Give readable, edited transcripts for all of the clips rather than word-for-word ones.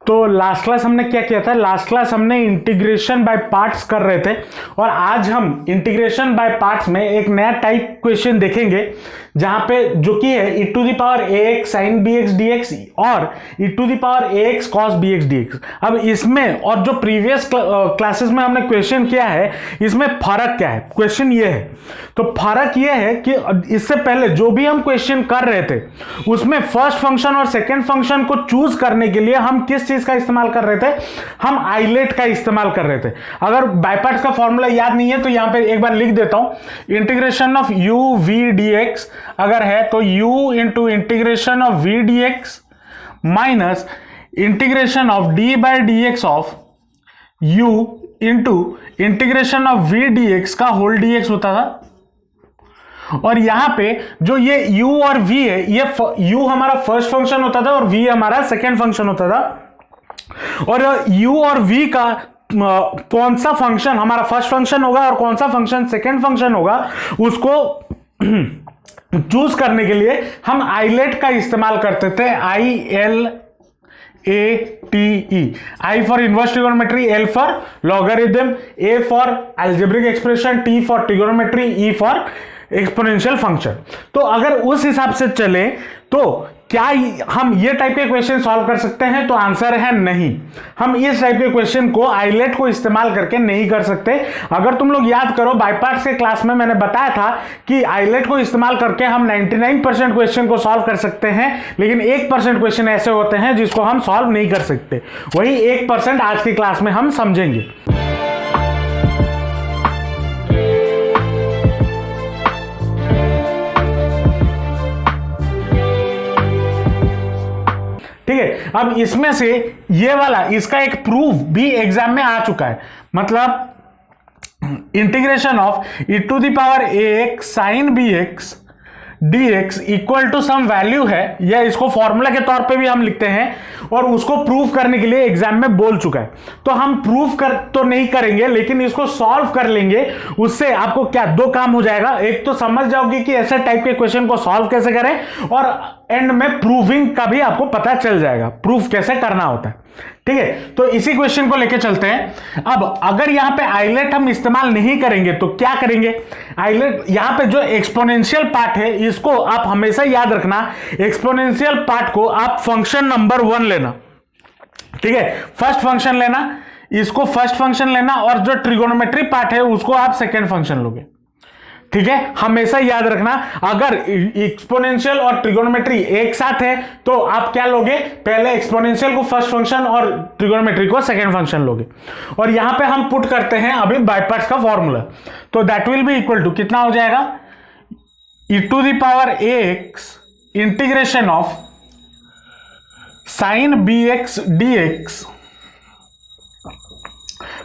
तो last class हमने क्या किया था, लास्ट क्लास हमने इंटीग्रेशन बाय पार्ट्स कर रहे थे और आज हम इंटीग्रेशन बाय पार्ट्स में एक नया टाइप क्वेश्चन देखेंगे जहां पे जो कि है e to the power ax sin bx dx और e to the power ax cos bx dx। अब इसमें और जो प्रीवियस क्लासेस में हमने क्वेश्चन किया है इसमें फर्क क्या है, क्वेश्चन ये है। तो फर्क ये है कि इससे पहले जो भी हम क्वेश्चन कर रहे थे उसमें फर्स्ट फंक्शन और सेकंड फंक्शन को चूज करने के लिए हम किस चीज का इस्तेमाल कर रहे थे, हम आइलेट का इस्तेमाल कर रहे थे। अगर बाय पार्ट्स का फॉर्मूला याद नहीं है तो यहां पे एक बार लिख देता हूं, integration of u v dx अगर है तो u into integration of v dx minus integration of d by dx of u into integration of v dx का होल dx होता था। और यहां पे जो ये u और v है, ये u हमारा फर्स्ट फंक्शन होता था और v हमारा सेकेंड फंक्शन होता था। और u और v का कौन सा फंक्शन हमारा फर्स्ट फंक्शन होगा और कौन सा फंक्शन सेकेंड फंक्शन होगा उसको चूज करने के लिए हम आइलेट का इस्तेमाल करते थे। ILATE, I for inverse trigonometry, L for logarithm, A for algebraic expression, T for trigonometry, E for exponential function. तो अगर उस हिसाब से चले तो क्या हम ये टाइप के क्वेश्चन सॉल्व कर सकते हैं, तो आंसर है नहीं। हम इस टाइप के क्वेश्चन को आइलेट को इस्तेमाल करके नहीं कर सकते। अगर तुम लोग याद करो बाय पार्ट्स के क्लास में मैंने बताया था कि आइलेट को इस्तेमाल करके हम 99% क्वेश्चन को सॉल्व कर सकते हैं, लेकिन 1% क्वेश्चन ऐसे होते हैं जिसको हम सॉल्व नहीं कर सकते। वही 1% आज की क्लास में हम समझेंगे। ठीक है, अब इसमें से ये वाला इसका एक प्रूफ भी एग्जाम में आ चुका है। मतलब integration of e to the power ax sin bx dx equal to some value है, या इसको फॉर्मूला के तौर पे भी हम लिखते हैं और उसको प्रूफ करने के लिए एग्जाम में बोल चुका है। तो हम प्रूफ कर तो नहीं करेंगे लेकिन इसको सॉल्व कर लेंगे। उससे आपको क्या दो काम हो जाएगा, एक तो समझ जाओगे कि ऐसे टाइप के क्वेश्चन को सॉल्व कैसे करें और एंड में प्रूविंग का भी आपको पता चल जाएगा, प्रूफ कैसे करना होता है। ठीक है, तो इसी क्वेश्चन को लेके चलते हैं। अब अगर यहां पे आइलेट हम इस्तेमाल नहीं करेंगे तो क्या करेंगे, आइलेट यहां पे जो एक्सपोनेंशियल पार्ट है इसको आप हमेशा याद रखना, एक्सपोनेंशियल पार्ट को आप फंक्शन नंबर 1 लेना। ठीक है, फर्स्ट फंक्शन लेना, इसको फर्स्ट फंक्शन लेना और जो ट्रिगोनोमेट्री पार्ट है उसको आप सेकेंड फंक्शन लोगे। ठीक है, हमेशा याद रखना अगर एक्सपोनेंशियल और ट्रिगोनोमेट्री एक साथ है तो आप क्या लोगे, पहले एक्सपोनेंशियल को फर्स्ट फंक्शन और ट्रिगोनोमेट्री को सेकेंड फंक्शन लोगे। और यहां पे हम पुट करते हैं अभी बाय पार्ट्स का फॉर्मूला, तो that will be equal to कितना हो जाएगा, e to the power ax integration of sin bx dx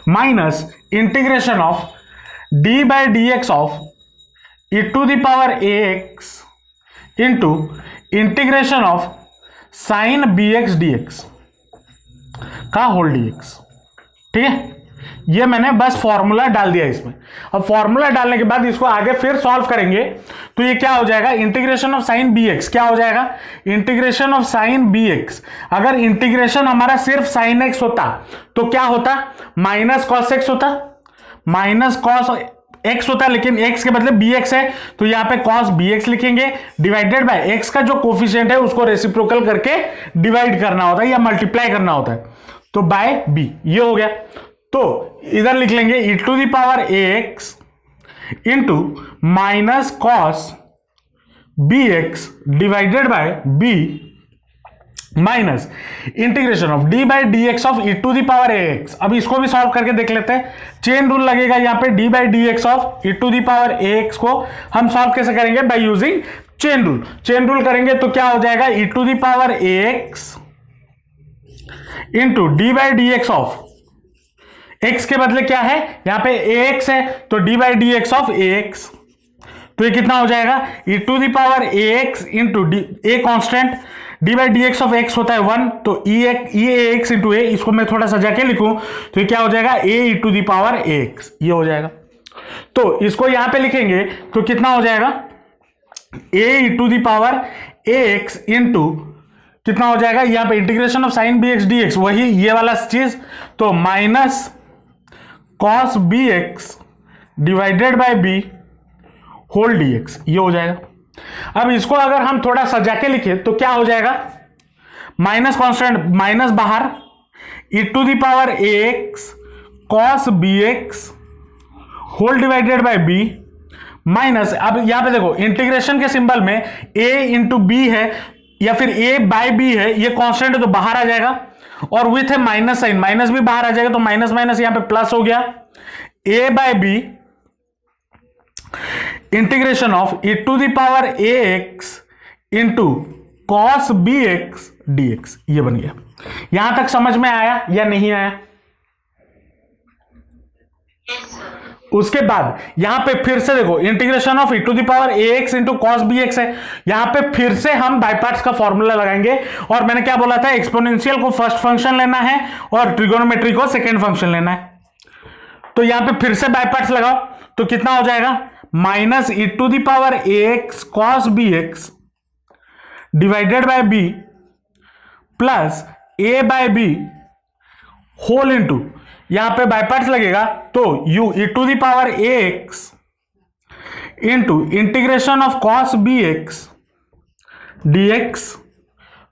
minus integration of d by dx of e to the power ax into integration of sin bx dx का whole dx। ठीक है, ये मैंने बस formula डाल दिया इसमें। अब फॉर्मूला डालने के बाद इसको आगे फिर सॉल्व करेंगे तो ये क्या हो जाएगा, इंटीग्रेशन ऑफ sin bx क्या हो जाएगा, इंटीग्रेशन ऑफ sin bx। अगर इंटीग्रेशन हमारा सिर्फ sin x होता तो क्या होता, माइनस cos x होता, माइनस cos x होता, लेकिन x के बदले bx है तो यहां पे cos bx लिखेंगे, डिवाइडेड बाय x का जो कोफिशिएंट है उसको रेसिप्रोकल करके डिवाइड करना होता है या मल्टीप्लाई करना होता है, तो बाय b ये हो गया। तो इधर लिख लेंगे e to the power ax into minus cos bx divided by b minus integration of d by d x of e to the power ax। अब इसको भी सॉल्व करके देख लेते हैं। चेन रूल लगेगा यहाँ पे, d by d x of e to the power ax को हम सॉल्व कैसे करेंगे, by using chain rule. Chain rule करेंगे तो क्या हो जाएगा, e to the power ax into d by d x of x के बदले क्या है, यहाँ पे ax है तो d by d x of ax। तो ये कितना हो जाएगा, e to the power ax into a constant, d by d x of x होता है 1 तो e ax इंटू a, इसको मैं थोड़ा सजा के लिखूं तो ये क्या हो जाएगा, a e to the power ax ये हो जाएगा। तो इसको यहां पे लिखेंगे तो कितना हो जाएगा, a e to the power ax into कितना हो जाएगा यहां पे integration of sine b x d x, वही ये वाला चीज, तो minus cos b x divided by b whole d x, ये हो जाएगा। अब इसको अगर हम थोड़ा सजा के लिखे तो क्या हो जाएगा, माइनस कॉन्स्टेंट माइनस बाहर, e to the power a x cos b x whole divided by b minus, अब यहां पे देखो इंटीग्रेशन के सिंबल में a इंटू बी है या फिर a बाय बी है, ये कांस्टेंट है तो बाहर आ जाएगा, और विथ है माइनस साइन, माइनस भी बाहर आ जाएगा तो माइनस माइनस यहां पे प्लस हो गया, a by b integration of e to the power a x into cos b x d x, ये बन गया। यहां तक समझ में आया या नहीं आया? उसके बाद यहां पे फिर से देखो integration of e to the power a x into cos b x है, यहां पे फिर से हम बाय पार्ट्स का फॉर्मूला लगाएंगे, और मैंने क्या बोला था, एक्सपोनेंशियल को फर्स्ट फंक्शन लेना है और ट्रिगोनोमेट्री को सेकेंड फंक्शन लेना है। तो यहां पे फिर से बाय पार्ट्स लगाओ तो कितना हो जाएगा, minus e to the power a x cos b x divided by b plus a by b whole into, यहां पे बाय पार्ट्स लगेगा तो u e to the power a x into integration of cos b x d x,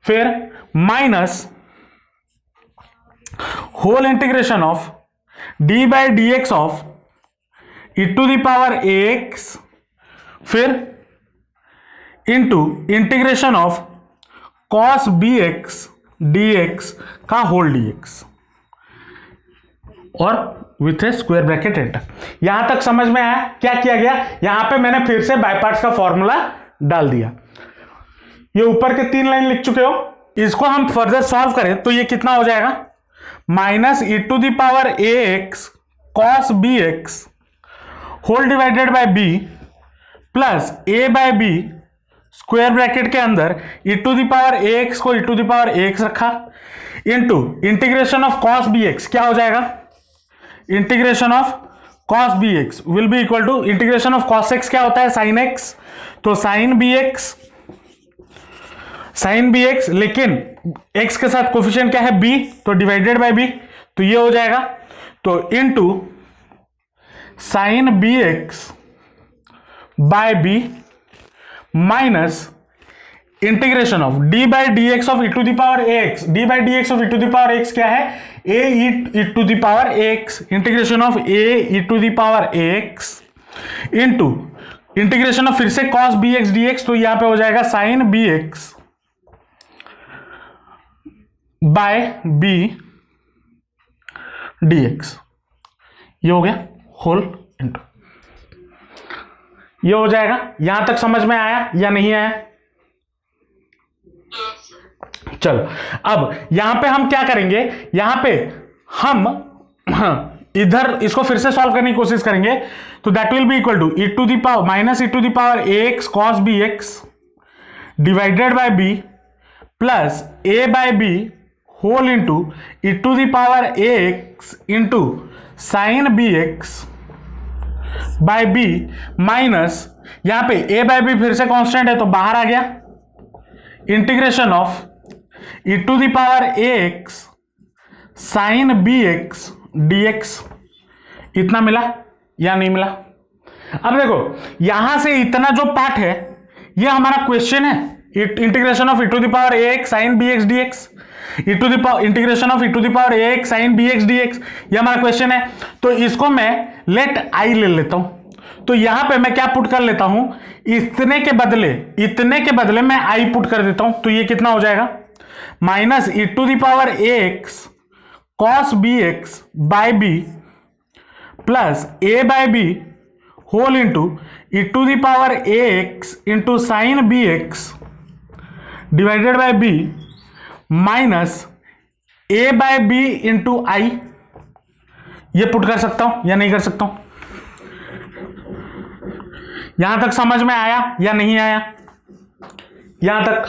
फिर minus whole integration of d by d x of e to the power a x, फिर into integration of cos b x d x का whole d x, और with A square bracket enter. यहां तक समझ में आया क्या किया गया, यहां पे मैंने फिर से बाय पार्ट्स का फॉर्मूला डाल दिया। ये ऊपर के 3 लाइन लिख चुके हो, इसको हम फर्दर सॉल्व करें तो ये कितना हो जाएगा, minus e to the power a x cos b x whole divided by b plus a by b square bracket के अंदर e to the power a x को e to the power a x रखा, into integration of cos b x, क्या हो जाएगा, integration of cos b x will be equal to integration of cos x क्या होता है, sine x, तो sine b x, लेकिन एक्स के साथ कोफिशिएंट क्या है बी, तो डिवाइडेड बाय बी, तो ये हो जाएगा, तो into sine b x by b minus integration of d by d x of e to the power a x, d by d x of e to the power x क्या है, a e to the power x, integration of a e to the power x into integration of फिर से cos b x d x, तो यहां पे हो जाएगा sine b x by B D x, ये हो गया होल इंटू, ये हो जाएगा। यहां तक समझ में आया या नहीं आया? चलो अब यहां पे हम क्या करेंगे, यहां पे हम इधर इसको फिर से सॉल्व करने की कोशिश करेंगे, तो that will be equal to e to the power minus e to the power a x cos b x divided by b plus a by b whole into e to the power a x into sine b x by b minus, यहां पे ए by B फिर से constant है तो बाहर आ गया, integration of e to the power a x sign b x d x, इतना मिला या नहीं मिला? अब देखो यहां से इतना जो पार्ट है ये हमारा क्वेश्चन है, integration of e to the power a x sign b x d x, e to the power integration of e to the power a x sign b x d x, ये हमारा question है। तो इसको मैं late आई ले लेता हूं, तो यहां पे मैं क्या पुट कर लेता हूं, इतने के बदले मैं आई पुट कर देता हूं, तो ये कितना हो जाएगा, minus e to the power a x cos b x by b plus a by b whole into e to the power a x into sine b x divided by b minus a by b into I, ये put कर सकता हूं या नहीं कर सकता हूं? यहां तक समझ में आया या नहीं आया? यहां तक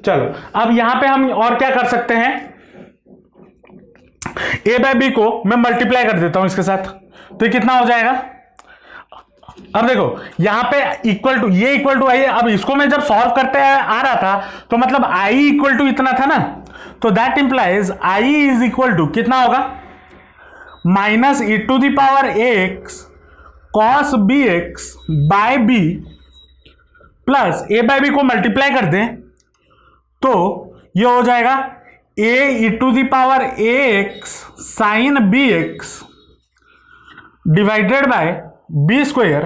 चलो अब यहां पे हम और क्या कर सकते हैं, ए बाय बी को मैं मल्टीप्लाई कर देता हूं इसके साथ, तो ये कितना हो जाएगा, अब देखो यहां पे इक्वल टू, ये इक्वल टू आई, अब इसको मैं जब सॉल्व करते आ रहा था तो मतलब आई इक्वल टू इतना था ना, तो that implies I is equal to कितना होगा, minus e to the power x cos b x by b plus a by b को मल्टीप्लाई कर दें तो ये हो जाएगा a e to the power a x sign b x divided by b square,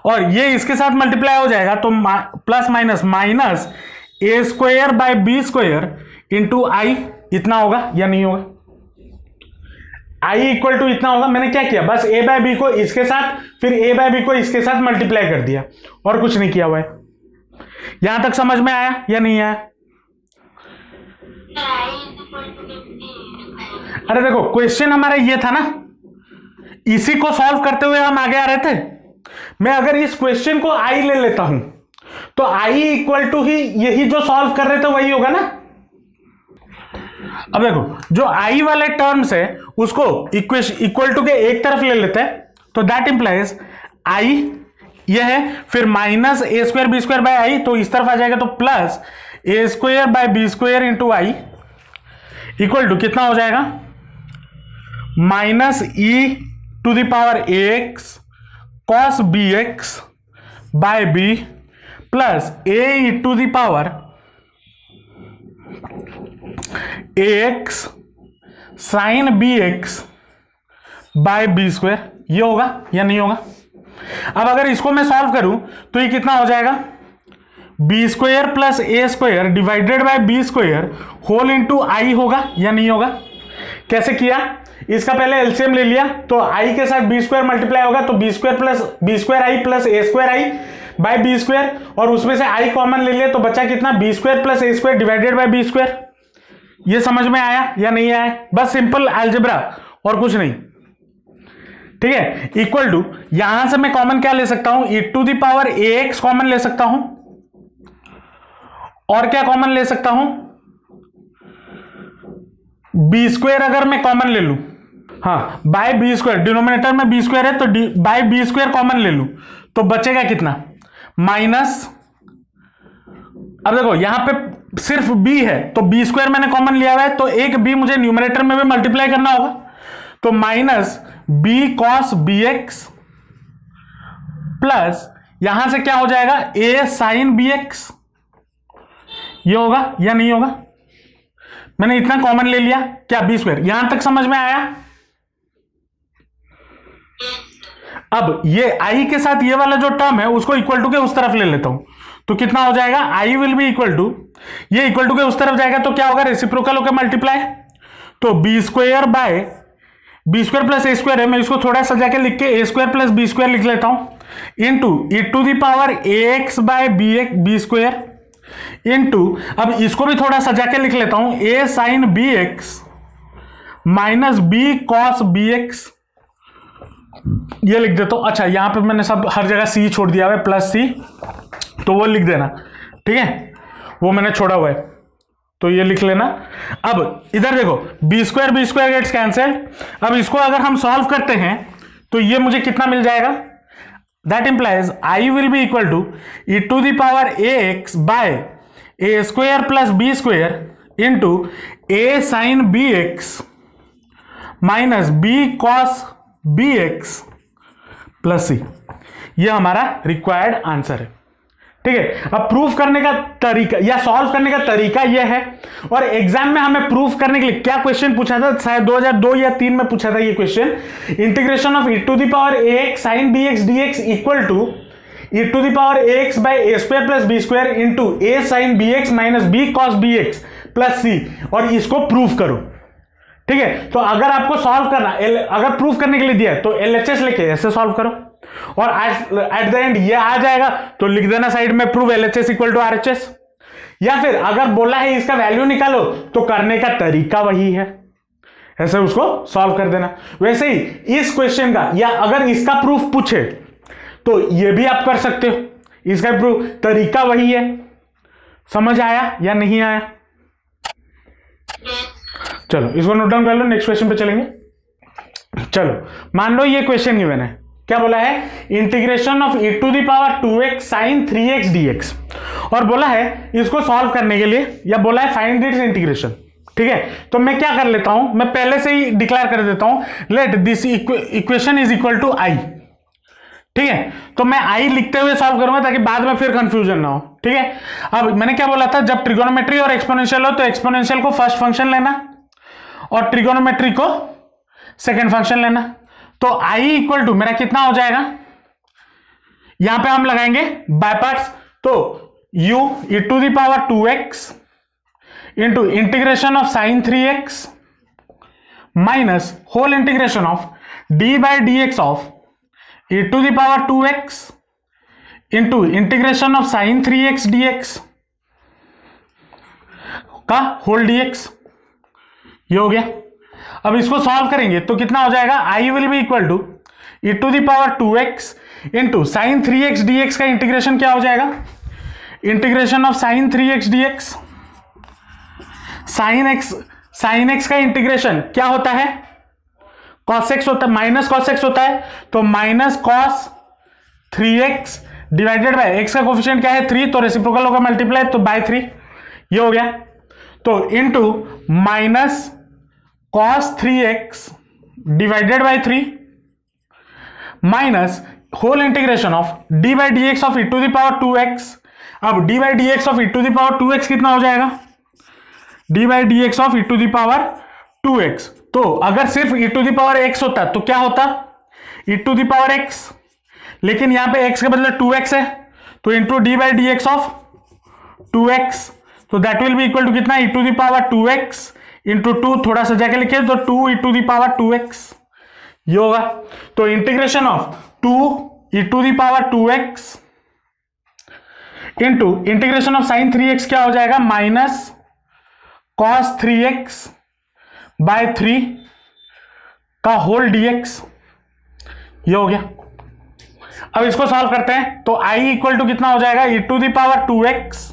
और ये इसके साथ मल्टीप्लाई हो जाएगा तो plus minus minus a square by b square into I, इतना होगा या नहीं होगा, आई इक्वल टू इतना होगा। मैंने क्या किया, बस ए बाय बी को इसके साथ फिर ए बाय बी को इसके साथ मल्टीप्लाई कर दिया और कुछ नहीं किया हुआ है। यहां तक समझ में आया या नहीं आया? अरे देखो क्वेश्चन हमारा ये था ना, इसी को सॉल्व करते हुए हम आगे आ रहे थे। मैं अगर इस क्वेश्चन को आई ले लेता हूं तो आई इक्वल टू ही यही जो सॉल्व कर रहे थे वही होगा ना। अब देखो जो आई वाले टर्म्स है उसको इक्वल टू के एक तरफ ले लेते हैं तो दैट इंप्लाइज आई ये है, फिर minus a square b square by I, तो इस तरफ आ जाएगा तो plus a square by b square into I equal to कितना हो जाएगा, minus e to the power x cos b x by b plus a to the power x sign b x by b square, ये होगा या नहीं होगा। अब अगर इसको मैं सॉल्व करूं तो ये कितना हो जाएगा, b square plus a square divided by b square whole into I होगा या नहीं होगा। कैसे किया, इसका पहले एलसीएम ले लिया तो आई के साथ बी स्क्वायर मल्टीप्लाई होगा तो b square plus b square I plus a square I by b square, और उसमें से आई कॉमन ले लिया तो बचा कितना, b square plus a square divided by b square. ये समझ में आया या नहीं आया, बस सिंपल अलजेब्रा और कुछ नहीं, ठीक है। इक्वल टू यहां से मैं कॉमन क्या ले सकता हूं, e to the power a x common ले सकता हूं, और क्या कॉमन ले सकता हूं, बी स्क्वायर अगर मैं कॉमन ले लूं, हाँ बाय बी स्क्वायर, डिनोमिनेटर में बी स्क्वायर है तो बाय बी स्क्वायर कॉमन ले लूं तो बचेगा कितना, माइनस, अब देखो यहां पे सिर्फ b है तो बी स्क्वायर मैंने कॉमन लिया हुआ है तो एक b मुझे न्यूमरेटर में भी मल्टीप्लाई करना होगा तो minus b cos b x plus यहां से क्या हो जाएगा a साइन बी एक्स, ये होगा या नहीं होगा। मैंने इतना कॉमन ले लिया क्या, बी स्क्वायर। यहां तक समझ में आया। अब ये आई के साथ ये वाला जो टर्म है उसको इक्वल टू के उस तरफ ले लेता हूं तो कितना हो जाएगा, I will be equal to, ये इक्वल टू के उस तरफ जाएगा तो क्या होगा, रेसिप्रोकल होकर मल्टीप्लाई, तो b square by b square plus a square है, मैं इसको थोड़ा सजा के लिख के a square plus b square लिख लेता हूं into e to the power a x by b square into, अब इसको भी थोड़ा सजा के लिख लेता हूं, a sine b x minus b cos b x, ये लिख देता हूं। अच्छा यहां पे मैंने सब हर जगह सी छोड़ दिया हुआ है, प्लस सी, तो वो लिख देना, ठीक है, वो मैंने छोड़ा हुआ है तो ये लिख लेना। अब इधर देखो बी स्क्वायर गेट्स कैंसिल्ड, अब इसको अगर हम सॉल्व करते हैं तो ये मुझे कितना मिल जाएगा, that implies I will be equal to e to the power a x by a square plus b square into a sine b x minus b cos b x plus c, ये हमारा required answer है, ठीक है। अब proof करने का तरीका या सॉल्व करने का तरीका यह है, और एग्जाम में हमें प्रूफ करने के लिए क्या क्वेश्चन पूछा था, शायद 2002 या 3 में पूछा था ये question, integration of e to the power a x sign b x d x equal to e to the power a x by a square plus b square into a sine b x minus b cos b x plus c, और इसको proof करो, ठीक है। तो अगर आपको solve करना, अगर प्रूफ करने के लिए दिया है तो एलएचएस लेके ऐसे सॉल्व करो, और एट द एंड ये आ जाएगा तो लिख देना साइड में prove LHS equal to RHS, या फिर अगर बोला है इसका वैल्यू निकालो तो करने का तरीका वही है, ऐसे उसको सॉल्व कर देना। वैसे ही इस क्वेश्चन का या अगर इसका प्रूफ पूछे तो ये भी आप कर सकते हो, इसका प्रूफ तरीका वही है। समझ आया या नहीं आया? चलो इसको नोट डाउन कर लो, नेक्स्ट क्वेश्चन पे चलेंगे। चलो मान लो ये क्वेश्चन गिवन है, क्या बोला है, integration of e to the power 2x sin 3x dx, और बोला है इसको सॉल्व करने के लिए, या बोला है फाइंड इट्स इंटीग्रेशन। ठीक है, तो मैं क्या कर लेता हूं, मैं पहले से ही डिक्लेयर कर देता हूं, let this equation is equal to I. ठीक है, तो मैं आई लिखते हुए सॉल्व करूंगा ताकि बाद में फिर कंफ्यूजन ना हो। ठीक है, अब मैंने क्या बोला था, जब ट्रिगोनोमेट्री और एक्सपोनेंशियल हो तो एक्सपोनेंशियल को फर्स्ट फंक्शन लेना और ट्रिगोनोमेट्री को सेकेंड फंक्शन लेना। तो आई इक्वल टू मेरा कितना हो जाएगा, यहां पे हम लगाएंगे बाय पार्ट्स, तो u e to the power 2x into integration of sine 3x minus whole integration of d by d x of e to the power 2x into integration of sine 3x dx का whole dx। ये हो गया। अब इसको solve करेंगे तो कितना हो जाएगा, i will be equal to e to the power 2x into sine 3x dx का इंटीग्रेशन क्या हो जाएगा, integration of sine 3x dx। Sine x का इंटीग्रेशन क्या होता है, cos x होता है, माइनस cos x होता है, तो minus cos 3x divided bye x का कोफिशिएंट क्या है 3, तो रेसिप्रोकल होगा मल्टीप्लाई, तो बाय 3। ये हो गया। तो into minus cos 3x divided by 3 minus whole integration of d by d x of e to the power 2x। अब d by d x of e to the power 2x कितना हो जाएगा, d by d x of e to the power 2x। तो अगर सिर्फ e to the power x होता तो क्या होता, e to the power x, लेकिन यहां पे x के बदले 2x है, तो into d by d x of 2x, तो that will be equal to कितना, e to the power 2x into 2, थोड़ा सा जाके लिखिए तो 2 e to the power 2x। ये होगा। तो integration of 2 e to the power 2x into integration of sine 3x क्या हो जाएगा, माइनस cos 3x बाय 3 का होल dx। ये हो गया। अब इसको सॉल्व करते हैं, तो i इक्वल टू कितना हो जाएगा, e to the power 2x।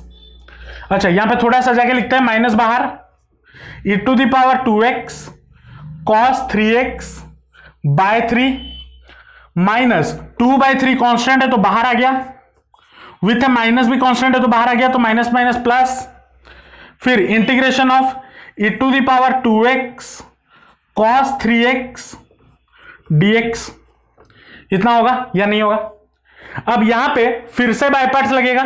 अच्छा, यहां पे थोड़ा सा जाके लिखते हैं माइनस बाहर, e to the power 2x cos 3x by 3 minus 2 by 3 constant है तो बाहर आ गया, विथ माइनस भी कॉन्स्टेंट है तो बाहर आ गया, तो माइनस माइनस प्लस, फिर integration of e to the power 2x cos 3x dx। इतना होगा या नहीं होगा। अब यहां पे फिर से बाय पार्ट्स लगेगा,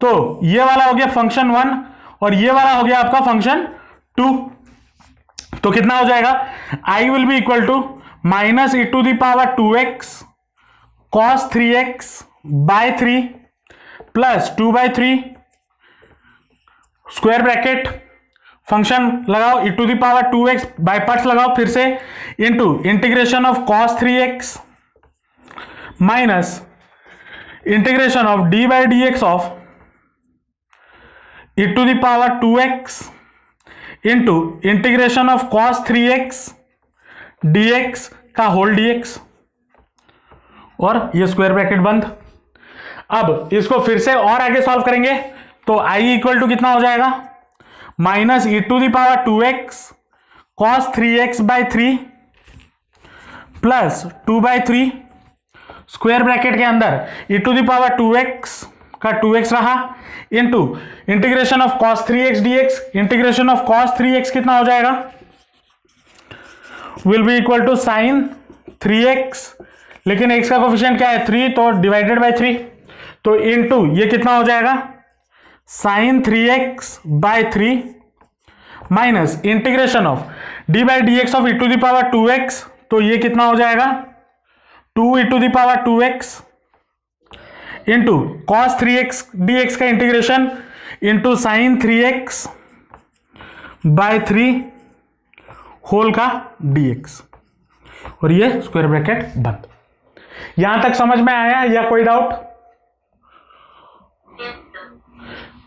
तो ये वाला हो गया फंक्शन 1 और ये वाला हो गया आपका फंक्शन 2। तो कितना हो जाएगा, i will be equal to minus e to the power 2x cos 3x by 3 plus 2 by 3 square bracket, function लगाओ e to the power 2x, by parts लगाओ फिर से, into integration of cos 3x minus integration of d by d x of e to the power 2x into integration of cos 3x dx का whole dx, और ये square bracket बंद। अब इसको फिर से और आगे सॉल्व करेंगे, तो i इक्वल टू कितना हो जाएगा, minus e to the power 2x cos 3x by 3 plus 2 by 3 square bracket के अंदर e to the power 2x का 2x रहा, into integration of cos 3x dx। Integration of cos 3x कितना हो जाएगा, will be equal to sine 3x, लेकिन x का coefficient क्या है 3, तो डिवाइडेड बाय 3, तो इंटू ये कितना हो जाएगा, sine 3x by 3 minus integration of d by d x of e to the power 2x, तो ये कितना हो जाएगा 2 e to the power 2x into cos 3x dx का integration into sine 3x by 3 whole का dx, और ये square bracket बंद। यहां तक समझ में आया या कोई डाउट।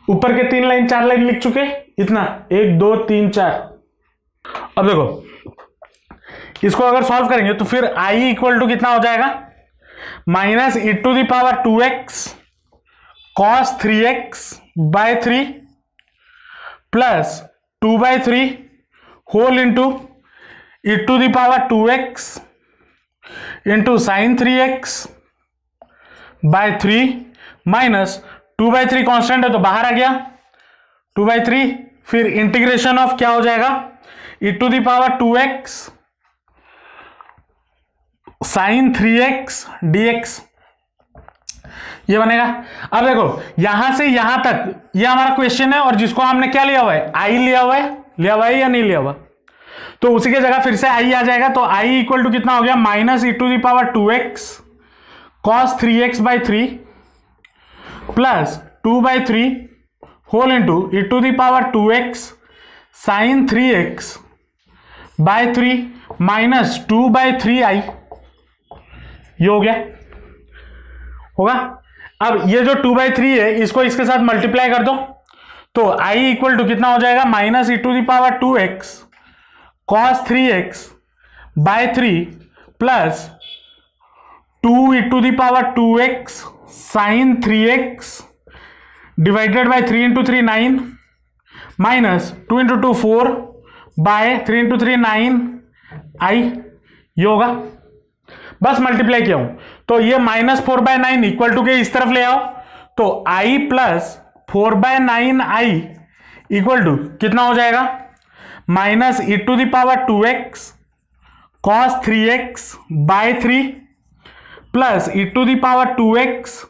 ऊपर के 3 लाइन 4 लाइन लिख चुके, इतना 1 2 3 4। अब देखो इसको अगर सॉल्व करेंगे तो फिर i इक्वल टू कितना हो जाएगा, minus e to the power 2x cos 3x by 3 plus 2 by 3 whole into e to the power 2x into sine 3x by 3 minus 2/3 constant है तो बाहर आ गया 2/3, फिर इंटीग्रेशन ऑफ क्या हो जाएगा e⁻²x साइन 3x dx, ये बनेगा। अब देखो यहां से यहां तक ये हमारा क्वेश्चन है और जिसको हमने क्या लिया हुआ है आई लिया हुआ है या नहीं लिया हुआ, तो उसी की जगह फिर से आई आ जाएगा। तो आई इक्वल टू कितना हो गया minus e⁻²x cos 3x/3 plus 2/3 whole into e⁻²x sine 3x/3 minus 2/3i, ये हो गया होगा। अब ये जो 2/3 है इसको इसके साथ मल्टीप्लाई कर दो तो i इक्वल टू कितना हो जाएगा minus e⁻²x cos 3x/3 plus 2e⁻²x sine 3x divided by 3 × 3 9 minus 2 × 2 4 by 3 × 3 9 i, ये होगा। बस मल्टीप्लाई किया हूं तो ये -4/9 इक्वल टू के इस तरफ ले आओ तो i plus 4/9i equal to कितना हो जाएगा minus e⁻²x cos 3x/3 plus e⁻²x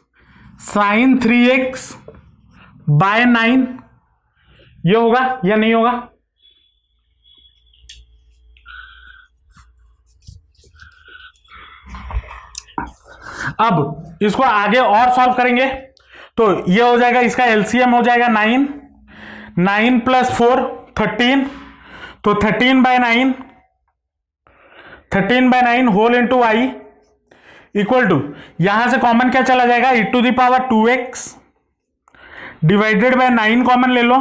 sign 3x/9, ये होगा या नहीं होगा। अब इसको आगे और सॉल्व करेंगे तो ये हो जाएगा, इसका एलसीएम हो जाएगा 9 प्लस 4 13, तो 13/9 whole into I equal to यहां से कॉमन क्या चला जाएगा e⁻²x डिवाइडेड बाय 9 कॉमन ले लो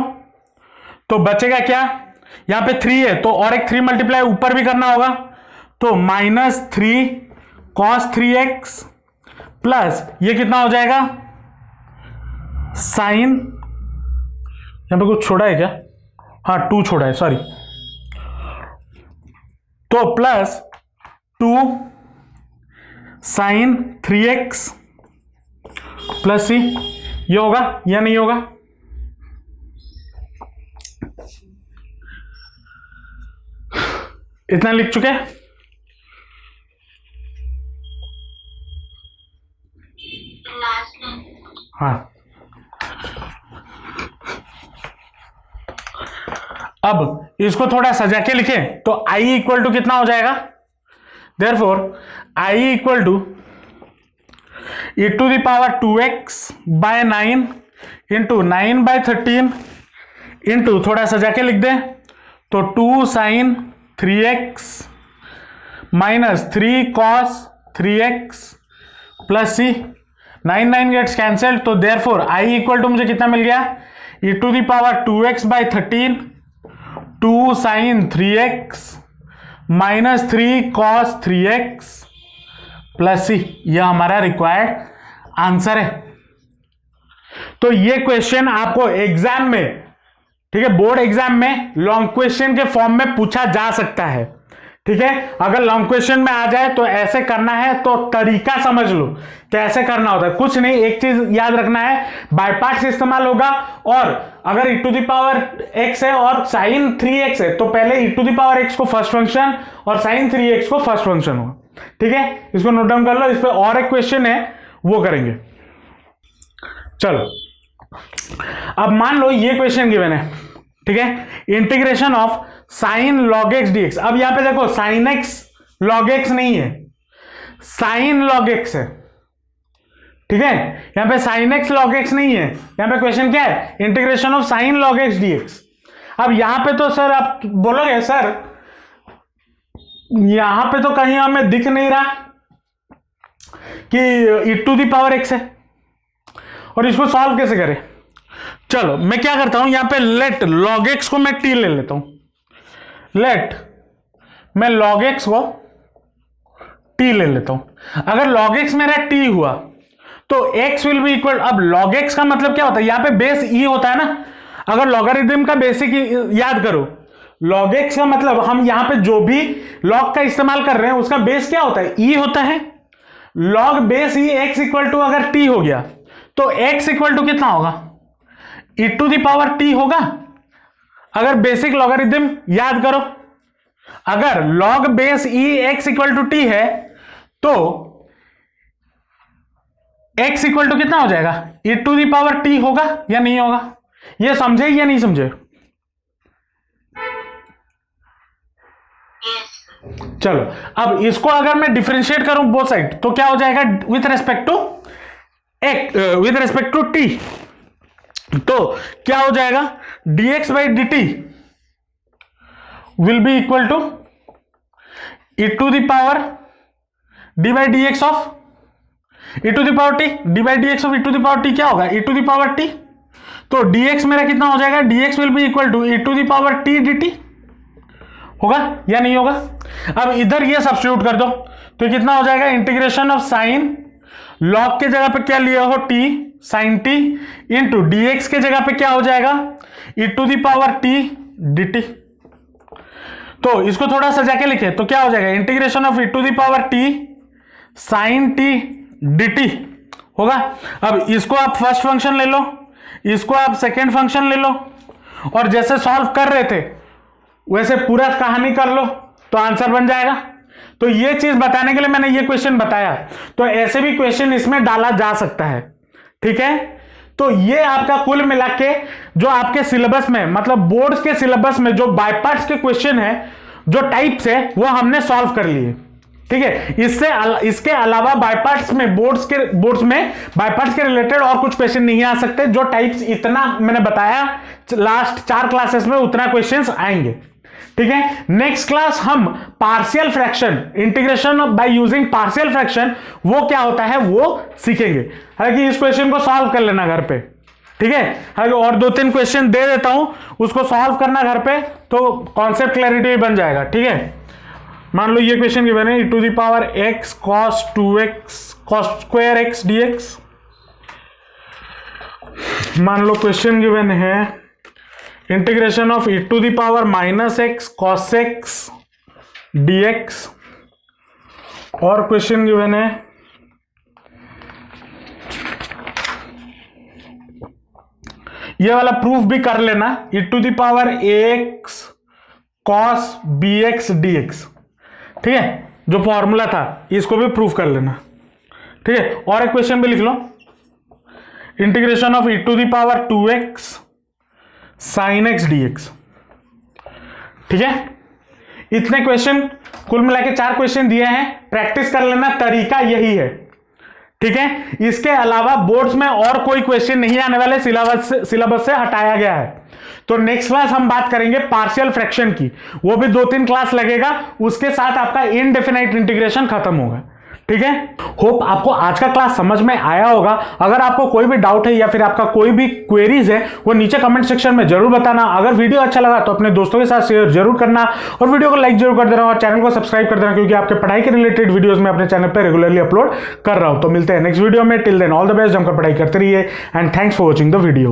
तो बचेगा क्या, यहां पे 3 है तो और एक 3 मल्टीप्लाई ऊपर भी करना होगा तो -3 cos 3x प्लस ये कितना हो जाएगा साइन, यहां पे कुछ छोड़ा है क्या, हाँ 2 छोड़ा है सॉरी, तो plus 2 sine 3x plus c, ये होगा या नहीं होगा। इतना लिख चुके हैं। हाँ अब इसको थोड़ा सजा के लिखें तो i इक्वल टू कितना हो जाएगा, therefore i equal to e⁻²x/9 into 9/13 into थोड़ा सजा के लिख दें तो 2 sine 3x minus 3 cos 3x plus c, 9 gets cancel तो देयरफॉर i इक्वल टू मुझे कितना मिल गया e⁻²x/13 2 sine 3x minus 3 cos 3x plus c, यह हमारा रिक्वायर्ड आंसर है। तो ये क्वेश्चन आपको एग्जाम में, ठीक है, बोर्ड एग्जाम में लॉन्ग क्वेश्चन के फॉर्म में पूछा जा सकता है, ठीक है। अगर लॉन्ग क्वेश्चन में आ जाए तो ऐसे करना है तो तरीका समझ लो कैसे करना होता है। कुछ नहीं, एक चीज याद रखना है, बाय पार्ट्स इस्तेमाल होगा और अगर e⁻x है और sin 3x है तो पहले e⁻x को फर्स्ट फंक्शन और sin 3x को फर्स्ट फंक्शन होगा, ठीक है। इसको नोट डाउन कर लो, इस पे और एक क्वेश्चन है वो करेंगे। चलो अब मान लो ये क्वेश्चन गिवन है, ठीक है, integration of sign log x dx। अब यहां पे देखो साइन x log x नहीं है, साइन log x है, ठीक है। यहां पे साइन x log x नहीं है, यहां पे क्वेश्चन क्या है integration of sign log x dx। अब यहां पे तो सर आप बोलोगे सर यहां पे तो कहीं हमें दिख नहीं रहा कि e⁻x है और इसको सॉल्व कैसे करें। चलो मैं क्या करता हूं, यहां पे लेट log x को मैं t ले लेता हूं, लेट मैं log x को t ले लेता हूं। अगर log x मेरा t हुआ तो x विल बी इक्वल, अब log x का मतलब क्या होता है, यहां पे बेस e होता है ना। अगर लॉगरिथम का बेसिक याद करो log x का मतलब हम यहां पे जो भी log का इस्तेमाल कर रहे हैं उसका बेस क्या होता है, e होता है। log base e x equal to अगर t हो गया तो x इक्वल टू कितना होगा, e to the power t होगा। अगर बेसिक लॉगरिथम याद करो, अगर log base e x equal to t है तो x इक्वल टू कितना हो जाएगा, e to the power t होगा या नहीं होगा। ये समझे या नहीं समझे। चलो अब इसको अगर मैं डिफरेंशिएट करूं बोथ साइड तो क्या हो जाएगा, विथ रेस्पेक्ट टू t, तो क्या हो जाएगा, dx by dt will be equal to e to the power d by dx of e to the power t, d by dx of e to the power t क्या होगा, e to the power t। तो dx मेरा कितना हो जाएगा, dx will be equal to e to the power t dt होगा या नहीं होगा। अब इधर ये सब्स्टिट्यूट कर दो तो कितना हो जाएगा, इंटीग्रेशन ऑफ साइन लॉग के जगह पे क्या लिया हो t sine t into dx के जगह पे क्या हो जाएगा, e to the power t dt। तो इसको थोड़ा सजा के लिखे तो क्या हो जाएगा, integration of e to the power t sine t dt होगा। अब इसको आप फर्स्ट फंक्शन ले लो, इसको आप सेकेंड फंक्शन ले लो और जैसे सॉल्व कर रहे थे वैसे पूरा कहानी कर लो तो आंसर बन जाएगा। तो ये चीज बताने के लिए मैंने ये क्वेश्चन बताया, तो ऐसे भी क्वेश्चन इसमें डाला जा सकता है, ठीक है। तो ये आपका कुल मिला के जो आपके सिलेबस में, मतलब बोर्ड्स के सिलेबस में जो बाय पार्ट्स के क्वेश्चन है, जो टाइप्स है, वो हमने सॉल्व कर लिए, ठीक है। इसके अलावा बाय पार्ट्स में बोर्ड्स में बाय पार्ट्स के रिलेटेड और कुछ क्वेश्चन नहीं आ सकते। जो टाइप्स इतना मैंने बताया लास्ट 4 क्लासेस में उतना क्वेश्चंस आएंगे, ठीक है। नेक्स्ट क्लास हम partial fraction, integration by using partial fraction, वो क्या होता है वो सीखेंगे। हालांकि इस क्वेश्चन को सॉल्व कर लेना घर पे, ठीक है। हालांकि और 2-3 क्वेश्चन दे देता हूं, उसको सॉल्व करना घर पे तो कॉन्सेप्ट क्लैरिटी बन जाएगा, ठीक है। मान लो ये क्वेश्चन गिवन है, e to the power x cos 2x cos square x dx। मान लो क्वेश्चन गिवन है integration of e to the power minus x cos x dx, और क्वेश्चन गिवन है ये वाला प्रूफ भी कर लेना, e to the power ax cos bx dx, ठीक है। जो फॉर्मूला था इसको भी प्रूफ कर लेना, ठीक है। और एक क्वेश्चन भी लिख लो, integration of e to the power 2x sin x dx, ठीक है। इतने क्वेश्चन कुल मिला के 4 क्वेश्चन दिए हैं, प्रैक्टिस कर लेना, तरीका यही है, ठीक है। इसके अलावा बोर्ड्स में और कोई क्वेश्चन नहीं आने वाले, सिलेबस से हटाया गया है। तो नेक्स्ट क्लास हम बात करेंगे पार्शियल फ्रैक्शन की, वो भी 2-3 क्लास लगेगा, उसके साथ आपका इनडेफिनाइट इंटीग्रेशन खत्म होगा, ठीक है। होप आपको आज का क्लास समझ में आया होगा। अगर आपको कोई भी डाउट है या फिर आपका कोई भी क्वेरीज है वो नीचे कमेंट सेक्शन में जरूर बताना। अगर वीडियो अच्छा लगा तो अपने दोस्तों के साथ शेयर जरूर करना और वीडियो को लाइक जरूर कर देना और चैनल को सब्सक्राइब कर देना, क्योंकि आपके पढ़ाई के रिलेटेड वीडियोस में अपने चैनल पर रेगुलरली अपलोड कर रहा हूं। तो मिलते हैं नेक्स्ट वीडियो में, till then all the best, जमकर पढ़ाई करते रहिए and thanks for watching the video.